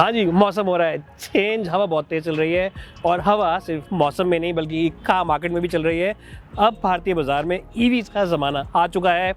हाँ जी, मौसम हो रहा है चेंज, हवा बहुत तेज़ चल रही है और हवा सिर्फ मौसम में नहीं बल्कि कार मार्केट में भी चल रही है। अब भारतीय बाज़ार में ईवीज़ का ज़माना आ चुका है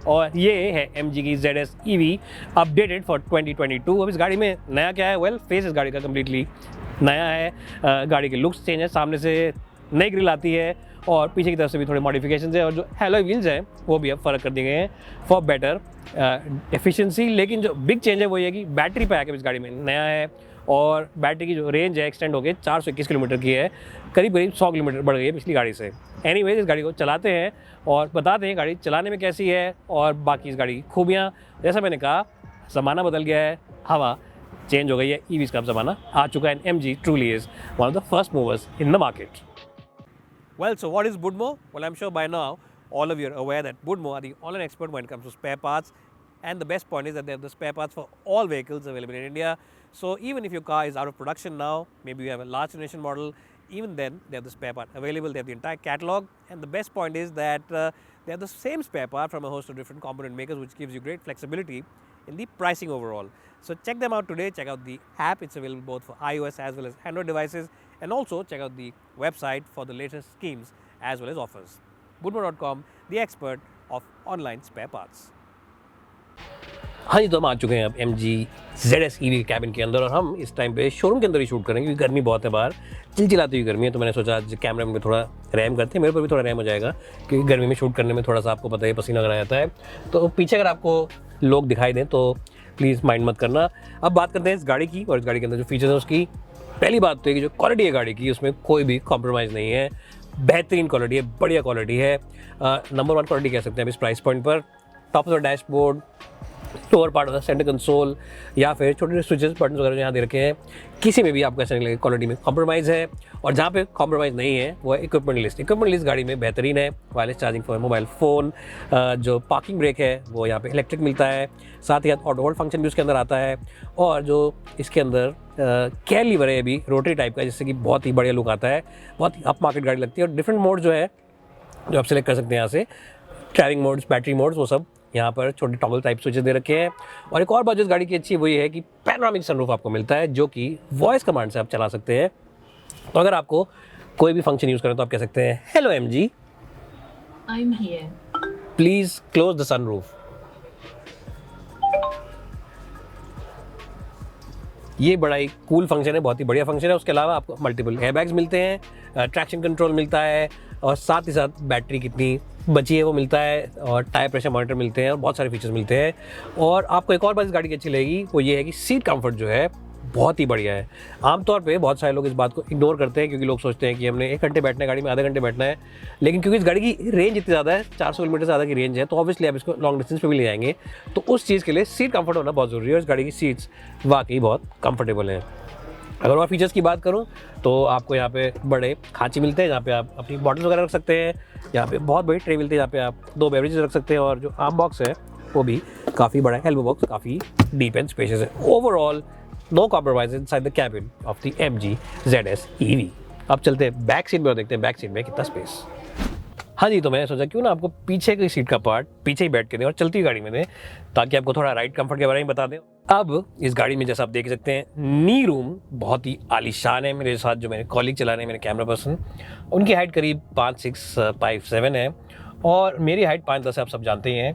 और ये है एमजी की ZS EV अपडेटेड फॉर 2022। अब इस गाड़ी में नया क्या है? वेल, फेस इस गाड़ी का कम्प्लीटली नया है। गाड़ी के लुक्स चेंज है, सामने से नई ग्रिल आती है और पीछे की तरफ से भी थोड़े मॉडिफिकेशंस है और जो एलॉय व्हील्स हैं वो भी अब फ़र्क कर दिए गए हैं फॉर बेटर एफिशिएंसी। लेकिन जो बिग चेंज है वो ये है कि बैटरी पैक इस गाड़ी में नया है और बैटरी की जो रेंज है एक्सटेंड हो गई 421 किलोमीटर की है, करीब 100 किलोमीटर बढ़ गई है पिछली गाड़ी से। एनीवेज, इस गाड़ी को चलाते हैं और बताते हैं गाड़ी चलाने में कैसी है और बाकी इस गाड़ी की खूबियाँ। जैसा मैंने कहा, ज़माना बदल गया है, हवा चेंज हो गई है, ईवीज़ का ज़माना आ चुका है। MG truly is one of the first movers in the market. Well, so what is Budmo? Well, I'm sure by now all of you are aware that Budmo are the online expert when it comes to spare parts. And the best point is that they have the spare parts for all vehicles available in India. So even if your car is out of production now, maybe you have a last generation model, even then they have the spare part available. They have the entire catalog. And the best point is that they have the same spare part from a host of different component makers, which gives you great flexibility in the pricing overall. So check them out today. Check out the app. It's available both for iOS as well as Android devices. And also check out the website for the latest schemes as well as offers. Budmo.com, the expert of online spare parts. हाँ जी, तो हम आ चुके हैं अब MG ZS EV cabin के अंदर और हम इस टाइम पे शोरूम के अंदर ही शूट करेंगे क्योंकि गर्मी बहुत है बाहर, चिलचिलाती हुई गर्मी है। तो मैंने सोचा आज कैमरे में थोड़ा रैम करते हैं, मेरे पर भी थोड़ा रैम हो जाएगा क्योंकि गर्मी में शूट करने में थोड़ा सा आपको पता है पसीना वगैरह आता है। तो पीछे अगर आपको लोग दिखाई दें तो प्लीज़ माइंड मत करना। अब बात करते हैं इस गाड़ी की और इस गाड़ी के अंदर जो फीचर्स हैं उसकी। पहली बात तो है कि जो क्वालिटी है गाड़ी की उसमें कोई भी कॉम्प्रोमाइज़ नहीं है, बेहतरीन क्वालिटी है, बढ़िया क्वालिटी है, नंबर 1 क्वालिटी कह सकते हैं इस प्राइस पॉइंट पर। Top of the dashboard, lower part of the centre console या फिर छोटे छोटे स्विचेस बटन वगैरह यहाँ दे रखे हैं, किसी में भी आपको ऐसा नहीं लगेगा क्वालिटी में कॉम्प्रोमाइज़ है। और जहाँ पे कॉम्प्रोमाइज़ नहीं है वो है इक्विपमेंट लिस्ट। इक्विपमेंट लिस्ट गाड़ी में बेहतरीन है, wireless charging for mobile phone, जो पार्किंग ब्रेक है वो यहाँ पे इलेक्ट्रिक मिलता है, साथ ही ऑटो होल्ड फंक्शन भी उसके अंदर आता है और जो इसके अंदर केयर लीवर है अभी रोटरी टाइप का, जिससे कि बहुत ही बढ़िया लुक आता है, बहुत ही अप मार्केट गाड़ी लगती है। और डिफरेंट मोड जो है जो आप सेलेक्ट कर सकते हैं यहाँ से, ड्राइविंग मोड्स, बैटरी मोड्स, वो सब यहाँ पर छोटे टॉगल टाइप स्विचेस दे रखे हैं। और एक और बात जो इस गाड़ी की अच्छी है वो ये है कि पैनोरामिक सनरूफ आपको मिलता है जो कि वॉइस कमांड से आप चला सकते हैं। तो अगर आपको कोई भी फंक्शन यूज़ करें तो आप कह सकते हैं hello MG, I'm here. Please close the sunroof. ये बड़ा ही कूल फंक्शन है, बहुत ही बढ़िया फंक्शन है। उसके अलावा आपको मल्टीपल एयरबैग्स मिलते हैं, ट्रैक्शन कंट्रोल मिलता है और साथ ही साथ बैटरी कितनी बची है वो मिलता है और टायर प्रेशर मॉनिटर मिलते हैं और बहुत सारे फीचर्स मिलते हैं। और आपको एक और बात इस गाड़ी की अच्छी लगेगी वो ये है कि सीट कंफर्ट जो है बहुत ही बढ़िया है। आमतौर पे बहुत सारे लोग इस बात को इग्नोर करते हैं क्योंकि लोग सोचते हैं कि हमने 1 घंटे बैठना है गाड़ी में, आधे घंटे बैठना है। लेकिन क्योंकि इस गाड़ी की रेंज इतनी ज़्यादा है, 400 किलोमीटर से ज़्यादा की रेंज है, तो ऑब्वियसली आप इसको लॉन्ग डिस्टेंस पे भी ले जाएंगे। तो उस चीज़ के लिए सीट कंफर्ट होना बहुत ज़रूरी है और इस गाड़ी की सीट्स वाकई बहुत कंफर्टेबल हैं। अगर और फीचर्स की बात करूं तो आपको यहाँ पे बड़े खांची मिलते हैं जहाँ पे आप अपनी बॉटल्स वगैरह रख सकते हैं। यहाँ पे बहुत बड़ी ट्रे मिलती है जहाँ पे आप 2 बेवरेजेस रख सकते हैं और जो आर्म बॉक्स है वो भी काफ़ी बड़ा है, एल्बो बॉक्स काफ़ी डीप एंड स्पेशियस है। Overall no compromise inside the cabin of the MG ZS EV। अब चलते हैं बैक सीट में और देखते हैं बैक सीट में कितना स्पेस। हाँ जी, तो मैंने सोचा क्यों ना आपको पीछे की सीट का पार्ट पीछे ही बैठ के दें और चलती गाड़ी में दें ताकि आपको थोड़ा राइड कंफर्ट के बारे में बता दें। अब इस गाड़ी में जैसा आप देख सकते हैं नी रूम बहुत ही आलीशान है। मेरे साथ जो मेरे कॉलीग चला रहे हैं, मेरे कैमरा पर्सन, उनकी हाइट करीब 5'6" है और मेरी हाइट 5'10" है, आप सब जानते ही हैं,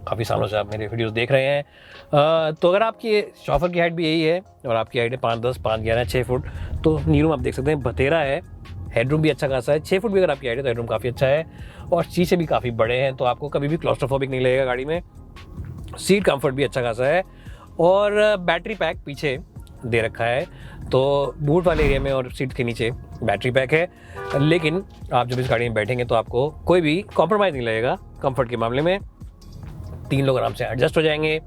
काफ़ी सालों से आप मेरे वीडियोस देख रहे हैं। तो अगर आपकी शॉफर की हाइट भी यही है और आपकी हाइट है 5'10", 5'11", 6 फुट, तो नी रूम आप देख सकते हैं बतेरा है। हेडरूम भी अच्छा खासा है, 6 फुट भी अगर आपकी हाइट है तो हेडरूम काफ़ी अच्छा है और शीशे भी काफ़ी बड़े हैं, तो आपको कभी भी क्लॉस्ट्रोफोबिक नहीं लगेगा गाड़ी में। सीट कंफर्ट भी अच्छा खासा है और बैटरी पैक पीछे दे रखा है, तो बूट वाले एरिया में और सीट के नीचे बैटरी पैक है। लेकिन आप जब इस गाड़ी में बैठेंगे तो आपको कोई भी कॉम्प्रोमाइज़ नहीं लगेगा कंफर्ट के मामले में। 3 लोग आराम से एडजस्ट हो जाएंगे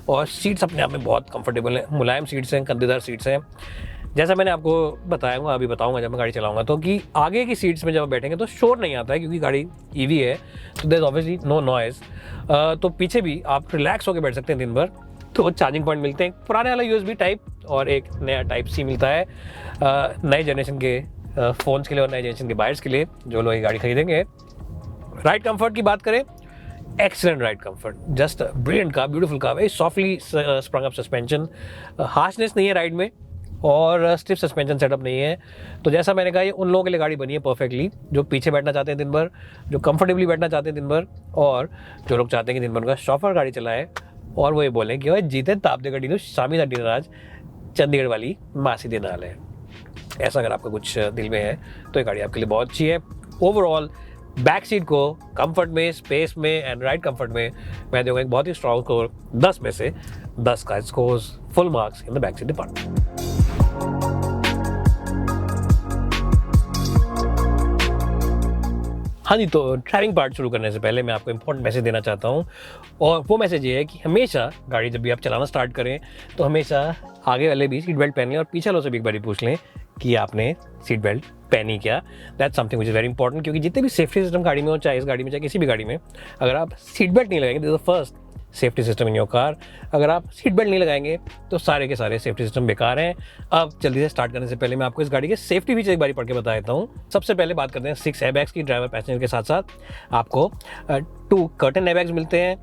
और सीट्स अपने आप में बहुत कंफर्टेबल हैं, मुलायम सीट्स हैं, कंधेदार सीट्स हैं। जैसा मैंने आपको बताऊंगा, अभी बताऊंगा जब मैं गाड़ी चलाऊंगा, तो कि आगे की सीट्स में जब आप बैठेंगे तो शोर नहीं आता है क्योंकि गाड़ी EV है, तो there is obviously no noise. तो पीछे भी आप रिलैक्स होकर बैठ सकते हैं दिन भर। तो चार्जिंग पॉइंट मिलते हैं, पुराने वाला USB टाइप और एक नया टाइप C मिलता है नए जनरेशन के फ़ोन्स के लिए और नए जनरेशन के बायर्स के लिए जो लोग ये गाड़ी खरीदेंगे। राइड कंफर्ट की बात करें, excellent ride comfort, just a brilliant car, beautiful car, very softly sprung up suspension, harshness नहीं है राइड में और स्टिफ सस्पेंशन सेटअप नहीं है। तो जैसा मैंने कहा, ये उन लोगों के लिए गाड़ी बनी है परफेक्टली, जो पीछे बैठना चाहते हैं दिन भर, जो कंफर्टेबली बैठना चाहते हैं दिन भर, और जो लोग चाहते हैं कि दिन भर का शॉफर गाड़ी चलाए और वो ये बोलें कि भाई जीते ताप दे गड्डी तो स्वामी दा दिन आज चंडीगढ़ वाली मासी दे नाल है। ऐसा अगर आपका कुछ दिल में है तो ये गाड़ी आपके लिए बहुत अच्छी है। ओवरऑल बैक सीट को कंफर्ट में, स्पेस में एंड राइड कंफर्ट में मैं दूंगा एक बहुत ही स्ट्रॉन्ग स्कोर, 10 में से 10 का scores, full marks in the back seat department. हाँ जी, तो ड्राइविंग पार्ट शुरू करने से पहले मैं आपको इंपॉर्टेंट मैसेज देना चाहता हूँ, और वो मैसेज ये है कि हमेशा गाड़ी जब भी आप चलाना स्टार्ट करें तो हमेशा आगे वाले भी सीट बेल्ट पहन लें और पीछे वालों से भी एक बार पूछ लें कि आपने सीट बेल्ट पहनी क्या। That's something which is very important, क्योंकि जितने भी सेफ्टी सिस्टम गाड़ी में हो, चाहे इस गाड़ी में चाहे किसी भी गाड़ी में, अगर आप सीट बेल्ट नहीं लगाएंगे, this is the first safety system in your car, अगर आप सीट बेल्ट नहीं लगाएंगे तो सारे के सारे सेफ्टी सिस्टम बेकार हैं। अब जल्दी से स्टार्ट करने से पहले मैं आपको इस गाड़ी के सेफ्टी फीचर एक बार पढ़ के बता देता हूँ। सबसे पहले बात करते हैं 6 एयरबैग्स की। ड्राइवर पैसेंजर के साथ साथ आपको 2 कर्टन एयरबैग्स मिलते हैं,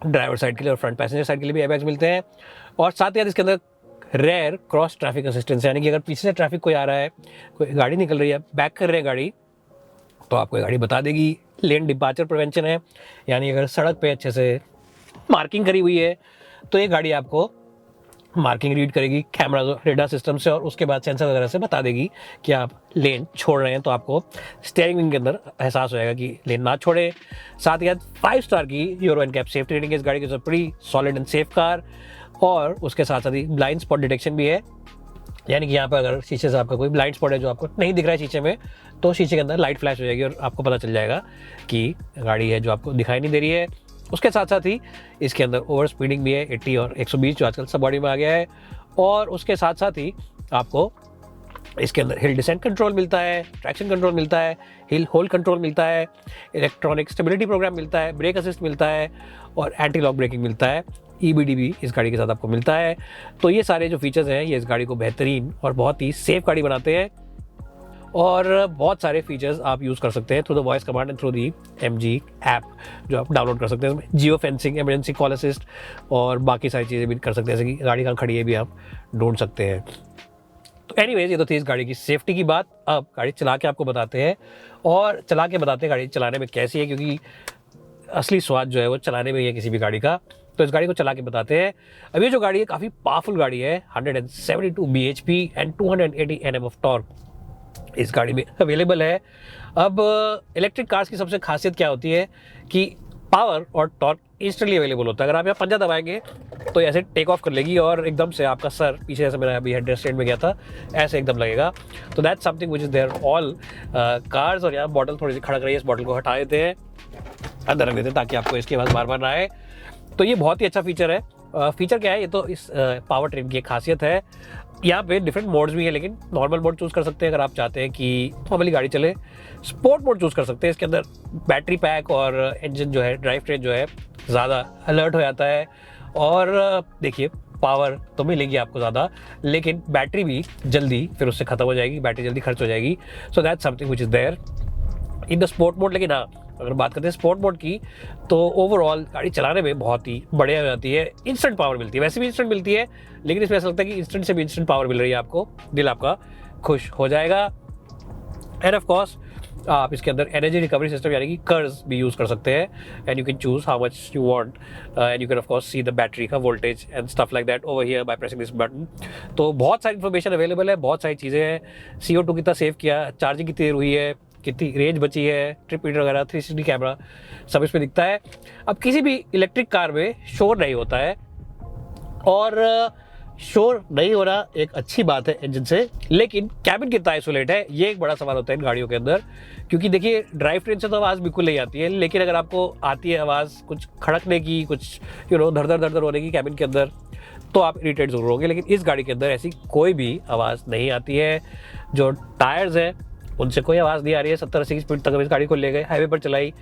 ड्राइवर साइड के लिए और फ्रंट पैसेंजर साइड के लिए भी एयरबैग्स मिलते हैं। और साथ ही साथ इसके अंदर रेयर क्रॉस ट्रैफिक असिस्टेंस, यानी कि अगर पीछे से ट्रैफिक कोई आ रहा है, कोई गाड़ी निकल रही है, बैक कर रही है गाड़ी, तो आपको ये गाड़ी बता देगी। लेन डिपार्चर प्रिवेंशन है, यानी अगर सड़क पे अच्छे से मार्किंग करी हुई है तो ये गाड़ी आपको मार्किंग रीड करेगी कैमरा रेडार सिस्टम से, और उसके बाद सेंसर वगैरह से बता देगी कि आप लेन छोड़ रहे हैं, तो आपको स्टीयरिंग व्हील के अंदर एहसास होएगा कि लेन ना छोड़े। साथ ही 5 स्टार की यूरो एनकैप सेफ्टी रेटिंग है इस गाड़ी की, pretty solid and safe car. और उसके साथ साथ ही ब्लाइंड स्पॉट डिटेक्शन भी है, यानी कि यहाँ पर अगर शीशे से आपका कोई ब्लाइंड स्पॉट है जो आपको नहीं दिख रहा है शीशे में, तो शीशे के अंदर लाइट फ्लैश हो जाएगी और आपको पता चल जाएगा कि गाड़ी है जो आपको दिखाई नहीं दे रही है। उसके साथ साथ ही इसके अंदर ओवर स्पीडिंग भी है, 80 और 120 जो आजकल सब बॉडी में आ गया है। और उसके साथ साथ ही आपको इसके अंदर हिल डिसेंट कंट्रोल मिलता है, ट्रैक्शन कंट्रोल मिलता है, हिल होल्ड कंट्रोल मिलता है, इलेक्ट्रॉनिक स्टेबिलिटी प्रोग्राम मिलता है, ब्रेक असिस्ट मिलता है और एंटी लॉक ब्रेकिंग मिलता है। EBD भी इस गाड़ी के साथ आपको मिलता है। तो ये सारे जो फीचर्स हैं ये इस गाड़ी को बेहतरीन और बहुत ही सेफ गाड़ी बनाते हैं। और बहुत सारे फीचर्स आप यूज़ कर सकते हैं through the voice command and through the MG app जो आप डाउनलोड कर सकते हैं। इसमें geo fencing, emergency call assist और बाकी सारी चीज़ें भी कर सकते हैं, जैसे कि गाड़ी कहाँ खड़ी है भी आप ढूंढ सकते हैं। तो एनीवेज, ये तो थी इस गाड़ी की सेफ्टी की बात। अब गाड़ी चला के आपको बताते हैं, और चला के बताते हैं गाड़ी चलाने में कैसी है, क्योंकि असली स्वाद जो है वो चलाने में ही है किसी भी गाड़ी का। तो इस गाड़ी को चला के बताते हैं। अब ये जो गाड़ी है काफ़ी पावरफुल गाड़ी है, 172 bhp and 280 Nm of torque इस गाड़ी में अवेलेबल है। अब इलेक्ट्रिक कार्स की सबसे खासियत क्या होती है कि पावर और टॉर्क इंस्टेंटली अवेलेबल होता है। अगर आप यहाँ पंजा दबाएंगे तो ऐसे टेक ऑफ कर लेगी और एकदम से आपका सर पीछे, जैसे मेरा अभी हेड स्टैंड में गया था, ऐसे एकदम लगेगा। तो that's something which is there all cars. और यहाँ बॉटल थोड़ी सी खड़क रही है, इस बॉटल को हटा देते हैं, अंदर रख देते हैं ताकि आपको इसकी आवाज़ बार बार ना आए। तो ये बहुत ही अच्छा फीचर है। फीचर क्या है, ये तो इस पावर ट्रेन की एक खासियत है। यहाँ पे डिफरेंट मोड्स भी है, लेकिन नॉर्मल मोड चूज़ कर सकते हैं अगर आप चाहते हैं कि नॉर्मली गाड़ी चले। स्पोर्ट मोड चूज़ कर सकते हैं, इसके अंदर बैटरी पैक और इंजन जो है, ड्राइव ट्रेन जो है, ज़्यादा अलर्ट हो जाता है। और देखिए, पावर तो मिलेगी आपको ज़्यादा, लेकिन बैटरी भी जल्दी फिर उससे ख़त्म हो जाएगी, बैटरी जल्दी खर्च हो जाएगी। So that's something which is there in the sport mode. लेकिन हाँ, अगर बात करते हैं स्पोर्ट मोड की, तो ओवरऑल गाड़ी चलाने में बहुत ही बढ़िया हो जाती है। इंस्टेंट पावर मिलती है, वैसे भी इंस्टेंट मिलती है, लेकिन इसमें ऐसा लगता है कि इंस्टेंट से भी इंस्टेंट पावर मिल रही है आपको, दिल आपका खुश हो जाएगा। एंड ऑफ कोर्स आप इसके अंदर एनर्जी रिकवरी सिस्टम यानी कि कर्व्स भी यूज़ कर सकते हैं, and you can choose how much you want, and you can of course see the battery का voltage and stuff like that over here by pressing this button. तो बहुत सारी इन्फॉर्मेशन अवेलेबल है, बहुत सारी चीज़ें हैं। CO2 कितना सेव किया, चार्जिंग कितनी देर हुई है, कितनी रेंज बची है, ट्रिप मीटर वगैरह, 360 कैमरा सब इसमें दिखता है। अब किसी भी इलेक्ट्रिक कार में शोर नहीं होता है, और शोर नहीं होना एक अच्छी बात है इंजन से, लेकिन कैबिन कितना आइसोलेट है ये एक बड़ा सवाल होता है इन गाड़ियों के अंदर। क्योंकि देखिए, ड्राइव ट्रेन से तो आवाज़ बिल्कुल नहीं आती है, लेकिन अगर आपको आती है आवाज़ कुछ खड़कने की, कुछ धड़ होने की कैबिन के अंदर, तो आप इरिटेट जरूर होंगे। लेकिन इस गाड़ी के अंदर ऐसी कोई भी आवाज़ नहीं आती है। जो टायर्स हैं उनसे कोई आवाज़ नहीं आ रही है। 70-80 की स्पीड तक हम इस गाड़ी को ले गए, हाईवे पर चलाई,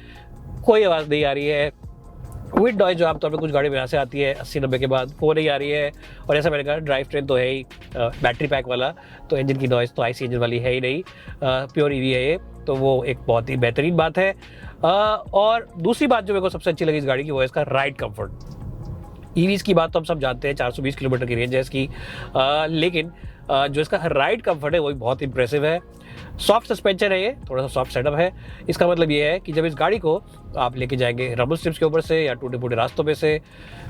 कोई आवाज़ नहीं आ रही है। विंड नॉइज जो आमतौर पर कुछ गाड़ी में यहाँ से आती है 80-90 के बाद, वो नहीं आ रही है। और ऐसा मैंने कहा, ड्राइव ट्रेन तो है ही बैटरी पैक वाला, तो इंजन की नॉइज़ तो IC इंजन वाली है ही नहीं, प्योर EV है ये, तो वो एक बहुत ही बेहतरीन बात है। और दूसरी बात जो मेरे को सबसे अच्छी लगी इस गाड़ी की वो है इसका राइड कंफर्ट। ईवीज की बात तो हम सब जानते हैं, 420 किलोमीटर की रेंज है इसकी, लेकिन जो इसका राइड कंफर्ट है वो भी बहुत इंप्रेसिव है। सॉफ्ट सस्पेंशन है, ये थोड़ा सा सॉफ्ट सेटअप है। इसका मतलब ये है कि जब इस गाड़ी को आप लेके जाएंगे रबल स्ट्रिप्स के ऊपर से या टूटे फूटे रास्तों पे से,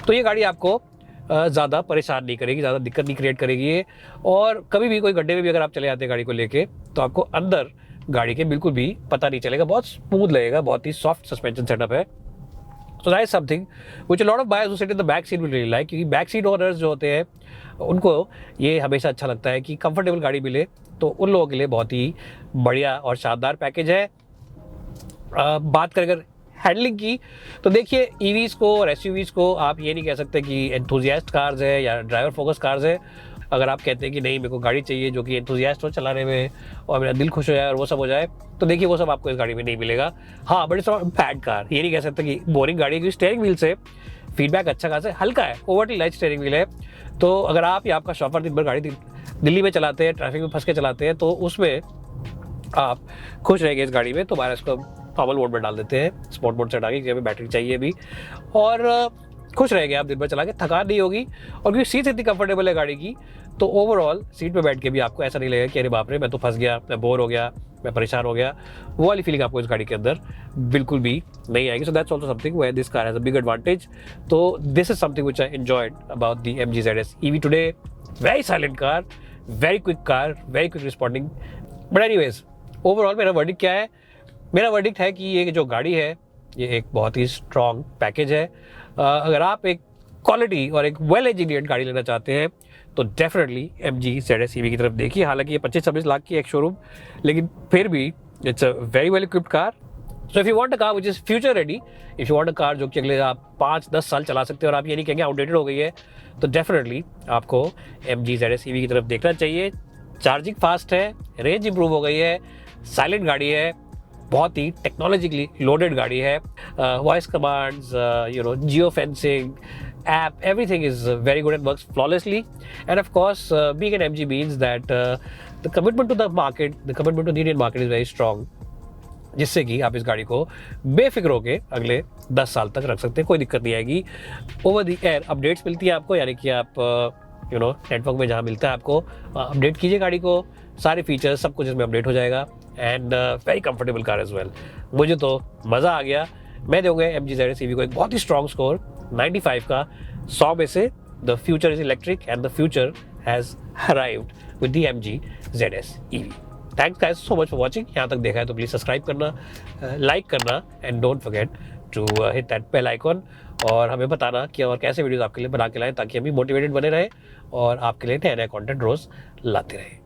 तो ये गाड़ी आपको ज़्यादा परेशान नहीं करेगी, ज़्यादा दिक्कत नहीं क्रिएट करेगी ये। और कभी भी कोई गड्ढे में भी अगर आप चले जाते हैं गाड़ी को लेके, तो आपको अंदर गाड़ी के बिल्कुल भी पता नहीं चलेगा, बहुत स्मूथ लगेगा, बहुत ही सॉफ्ट सस्पेंशन सेटअप है। So that is something which a lot of buyers who sit in the back seat will really like, क्योंकि बैक सीट ओनर्स जो होते हैं उनको ये हमेशा अच्छा लगता है कि कंफर्टेबल गाड़ी मिले, तो उन लोगों के लिए बहुत ही बढ़िया और शानदार पैकेज है। बात करें अगर हैंडलिंग की, तो देखिए ईवीज को और एसयूवीज को आप ये नहीं कह सकते कि एंथुजियास्ट कार्स है या ड्राइवर फोकस कार्स है। अगर आप कहते हैं कि नहीं मेरे को गाड़ी चाहिए जो कि एंथुजियास्ट हो चलाने में और मेरा दिल खुश हो जाए और वो सब हो जाए, तो देखिए वो सब आपको इस गाड़ी में नहीं मिलेगा। हाँ, but it's not bad car, ये नहीं कह सकते कि बोरिंग गाड़ी है, क्योंकि स्टीयरिंग व्हील से फीडबैक अच्छा खासा हल्का है, ओवरली लाइट स्टीयरिंग व्हील है। तो अगर आप या आपका शॉफर दिन भर गाड़ी दिल्ली में चलाते हैं, ट्रैफिक में फंस के चलाते हैं, तो उसमें आप खुश रहेंगे इस गाड़ी में। तो हमारा इसको नॉर्मल मोड में डाल देते हैं, स्पोर्ट मोड से हटा के, क्योंकि हमें बैटरी चाहिए भी, और खुश रहेंगे आप दिन भर चला के, थकान नहीं होगी। और क्योंकि सीट इतनी कंफर्टेबल है गाड़ी की, तो ओवरऑल सीट पे बैठ के भी आपको ऐसा नहीं लगेगा कि अरे बाप रे मैं तो फंस गया, मैं बोर हो गया, मैं परेशान हो गया। वो वाली फीलिंग आपको इस गाड़ी के अंदर बिल्कुल भी नहीं आएगी। So that's also something where this car has a big advantage. तो this is something which I enjoyed about the MG ZS EV today. Very silent car, very quick car, very quick responding. But anyways overall मेरा verdict क्या है? मेरा verdict है कि ये जो गाड़ी है ये एक बहुत ही स्ट्रॉन्ग पैकेज है। अगर आप एक क्वालिटी और एक वेल इंजीनियर्ड गाड़ी लेना चाहते हैं तो डेफिनेटली MG ZS EV की तरफ देखिए। हालांकि ये 25-26 लाख की एक शोरूम, लेकिन फिर भी it's a very well equipped car. So if you want a car which is future ready, if you want a car जो कि अगले आप 5-10 साल चला सकते हैं और आप ये नहीं कहेंगे आउटडेटेड हो गई है, तो डेफिनेटली आपको MG ZS EV की तरफ देखना चाहिए। चार्जिंग फास्ट है, रेंज इंप्रूव हो गई है, साइलेंट गाड़ी है, बहुत ही टेक्नोलॉजिकली लोडेड गाड़ी है। Voice commands, geo fencing, app, everything is very good and works flawlessly. And of course, being an MG means that the commitment to the market, the commitment to the Indian market is very strong, जिससे कि आप इस गाड़ी को बेफिक्र होकर अगले 10 साल तक रख सकते हैं, कोई दिक्कत नहीं आएगी। ओवर द एयर अपडेट्स मिलती है आपको, यानी कि आप नेटवर्क में जहाँ मिलता है आपको अपडेट कीजिए गाड़ी को, सारे फीचर्स सब कुछ इसमें अपडेट हो जाएगा। And very comfortable car as well. मुझे तो मज़ा आ गया। मैं दूंगा MG ZS EV को एक बहुत ही स्ट्रॉन्ग स्कोर 95 का 100 में से। The future is electric and the future has arrived with the MG ZS EV। Thanks guys so much for watching. यहाँ तक देखा है तो प्लीज़ सब्सक्राइब करना, लाइक करना, and don't forget to hit that bell icon, और हमें बताना कि और कैसे वीडियोस आपके लिए बना के लाएं, ताकि हम भी मोटिवेटेड बने रहें और आपके लिए नया नया कंटेंट रोज़ लाते रहें।